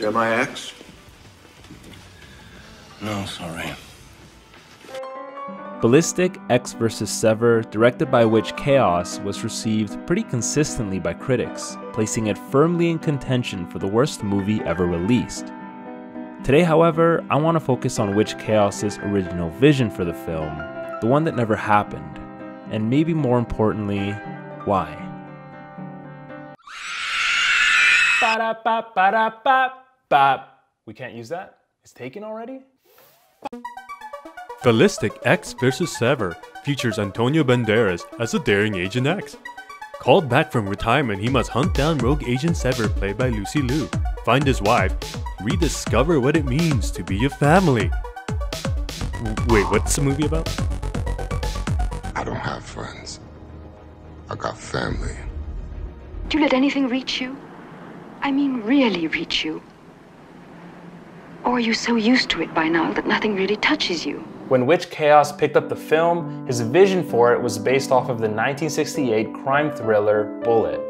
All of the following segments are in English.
Jeremiah Ecks? No, sorry. Ballistic, Ecks vs. Sever, directed by which Chaos was received pretty consistently by critics, placing it firmly in contention for the worst movie ever released. Today, however, I want to focus on Witch Chaos's original vision for the film, the one that never happened, and maybe more importantly, why. Ba-da-ba-ba-da-ba-ba. We can't use that? It's taken already? Ballistic, Ecks vs. Sever features Antonio Banderas as a daring Agent Ecks. Called back from retirement, he must hunt down rogue Agent Sever, played by Lucy Liu, find his wife, rediscover what it means to be a family. Wait, what's the movie about? I don't have friends. I got family. Do you let anything reach you? I mean, really reach you? Or are you so used to it by now that nothing really touches you? When Witch Chaos picked up the film, his vision for it was based off of the 1968 crime thriller Bullitt.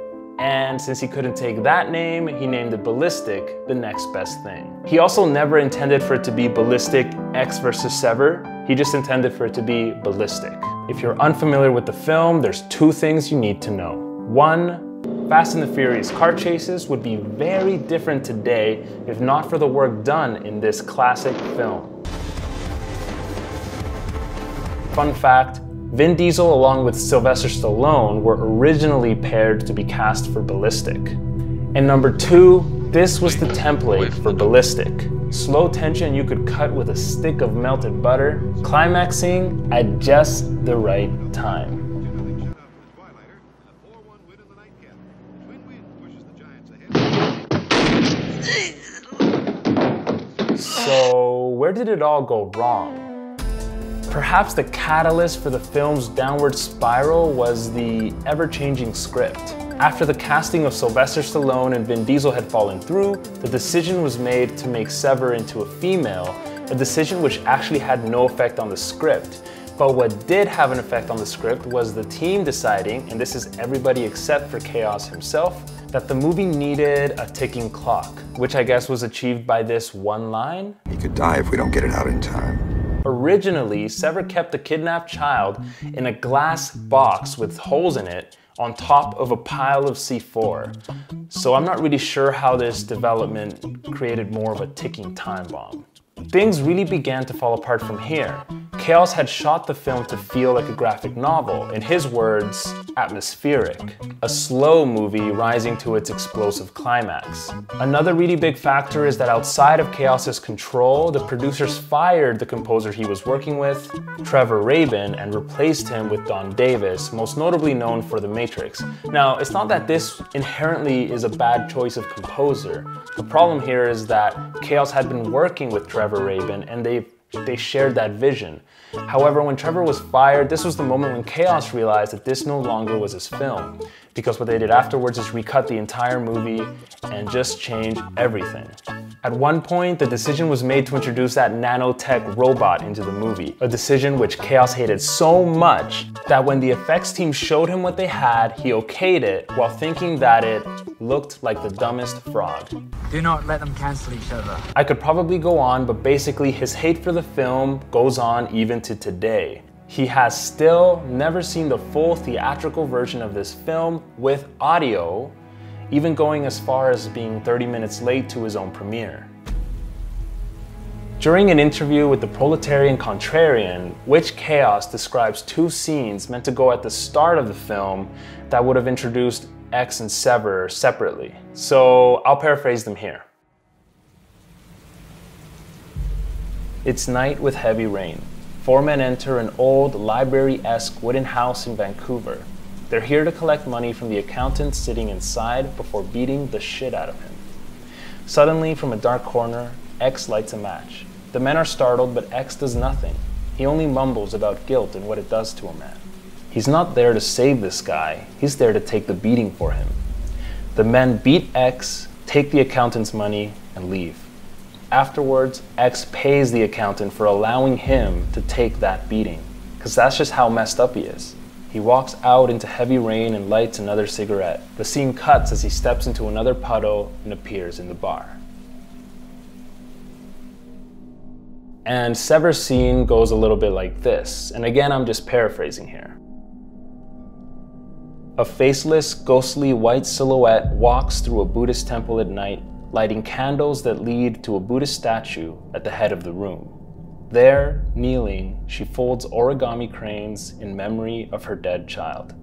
And since he couldn't take that name, he named it Ballistic, the next best thing. He also never intended for it to be Ballistic, Ecks vs. Sever. He just intended for it to be Ballistic. If you're unfamiliar with the film, there's two things you need to know. One, Fast and the Furious car chases would be very different today if not for the work done in this classic film. Fun fact, Vin Diesel along with Sylvester Stallone were originally paired to be cast for Ballistic. And number two, this was the template for Ballistic. Slow tension you could cut with a stick of melted butter, climaxing at just the right time. So where did it all go wrong? Perhaps the catalyst for the film's downward spiral was the ever-changing script. After the casting of Sylvester Stallone and Vin Diesel had fallen through, the decision was made to make Sever into a female, a decision which actually had no effect on the script. But what did have an effect on the script was the team deciding, and this is everybody except for Chaos himself, that the movie needed a ticking clock, which I guess was achieved by this one line. He could die if we don't get it out in time. Originally, Sever kept the kidnapped child in a glass box with holes in it on top of a pile of C4. So I'm not really sure how this development created more of a ticking time bomb. Things really began to fall apart from here. Chaos had shot the film to feel like a graphic novel, in his words, atmospheric. A slow movie rising to its explosive climax. Another really big factor is that outside of Chaos's control, the producers fired the composer he was working with, Trevor Rabin, and replaced him with Don Davis, most notably known for The Matrix. Now, it's not that this inherently is a bad choice of composer. The problem here is that Chaos had been working with Trevor Rabin and they shared that vision. However, when Trevor was fired, this was the moment when Chaos realized that this no longer was his film, because what they did afterwards is recut the entire movie and just change everything. At one point, the decision was made to introduce that nanotech robot into the movie, a decision which Chaos hated so much that when the effects team showed him what they had, he okayed it while thinking that it looked like the dumbest frog. Do not let them cancel each other. I could probably go on, but basically his hate for the film goes on even to today. He has still never seen the full theatrical version of this film with audio, even going as far as being 30 minutes late to his own premiere. During an interview with the Proletarian Contrarian, Witch Chaos describes two scenes meant to go at the start of the film that would have introduced Ecks and Sever separately. So I'll paraphrase them here. It's night with heavy rain. Four men enter an old library-esque wooden house in Vancouver. They're here to collect money from the accountant sitting inside before beating the shit out of him. Suddenly, from a dark corner, Ecks lights a match. The men are startled, but Ecks does nothing. He only mumbles about guilt and what it does to a man. He's not there to save this guy, he's there to take the beating for him. The men beat Ecks, take the accountant's money, and leave. Afterwards, Ecks pays the accountant for allowing him to take that beating, because that's just how messed up he is. He walks out into heavy rain and lights another cigarette. The scene cuts as he steps into another puddle and appears in the bar. And Sever's scene goes a little bit like this, and again I'm just paraphrasing here. A faceless, ghostly white silhouette walks through a Buddhist temple at night, lighting candles that lead to a Buddhist statue at the head of the room. There, kneeling, she folds origami cranes in memory of her dead child.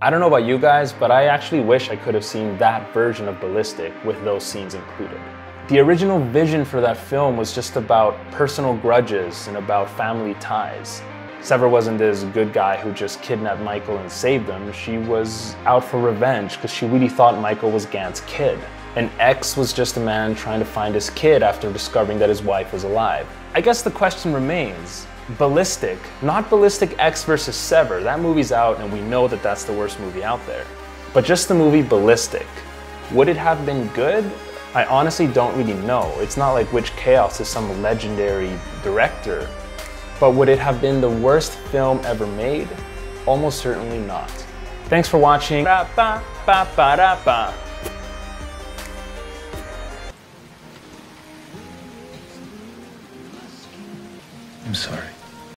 I don't know about you guys, but I actually wish I could have seen that version of Ballistic with those scenes included. The original vision for that film was just about personal grudges and about family ties. Sever wasn't this good guy who just kidnapped Michael and saved him. She was out for revenge because she really thought Michael was Gant's kid. And Ecks was just a man trying to find his kid after discovering that his wife was alive. I guess the question remains, Ballistic, not Ballistic Ecks versus Sever. That movie's out and we know that that's the worst movie out there. But just the movie Ballistic. Would it have been good? I honestly don't really know. It's not like Witch Chaos is some legendary director. But would it have been the worst film ever made? Almost certainly not. Thanks for watching. I'm sorry.